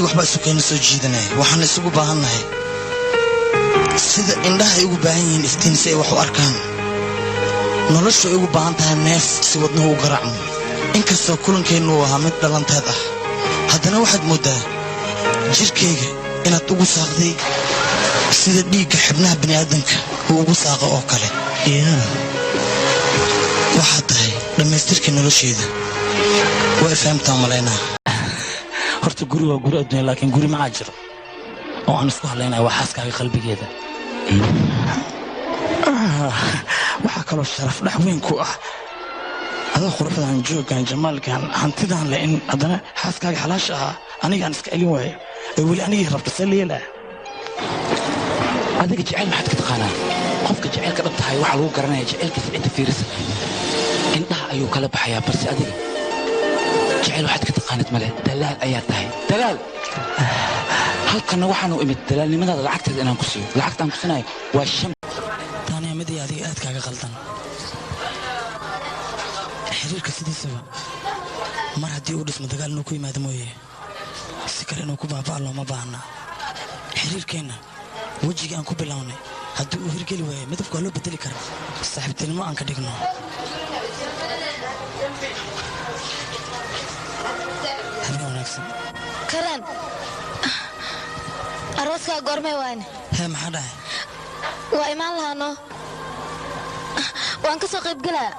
waxba isu keena soo jiidanay waxaan isugu baahannahay sida indhaha ay ugu baahan yihiin iftiin si ay wax u arkaan noloshu ay ugu baahan tahay neef si wadnuhu u garacmo inkastoo kulankeennu uu ahaa mid dhalanteed ah haddana waxaad mooddaa jirkayga inaad ugu saaqday sida dhiigga xibnaha bini'aadanka uu ugu saaqo oo kale waxaad tahay dhammaystirka nolosheeda waa ifahamtaa malaynaa horta guri waa guri adduunya laakiin guri macaa jiro oo aan isku hadlaynaya waa xaaskaaga qalbigeeda waxaa kaloo sharaf dhex weyn ku ah adoo quruxdan joogan jamaalkan hantidan leh in haddana xaaskaaga xalaasha ahaa anigaan iska celin waayo ee weli anigii rabta see leelaa adiga jecel maxaad ka taqaanaa qofka jecelka dhab tahay waxaa lagu garanaya jecelkiisa cidda fiirisa indhaha ayuu kala baxayaa balse adiga jecel waxaad ka taqaanid male dalaal ayaa tahay dalaal halkana waxaanu imid dalaalnimadaada lacagteeda inaan ku siiyo lacagtaan ku sinayo waa shan taani amadii adiga aad kaaga qaldan xiriirka sidiisaba mar haddii uu dhismo dagaal inuu ku yimaado mooye si kale inuu ku baabaa looma baahna xiriirkeenna wejiga aan ku bilownay haddii uu hirgeli waayo midabka waa loo bedeli karaa saaxiibtinimo aan ka dhigno habeen wanaagsan karan arooskaa goormee waane hee maxaa dhahay waa imaan lahaano waan ka soo qayb gelaa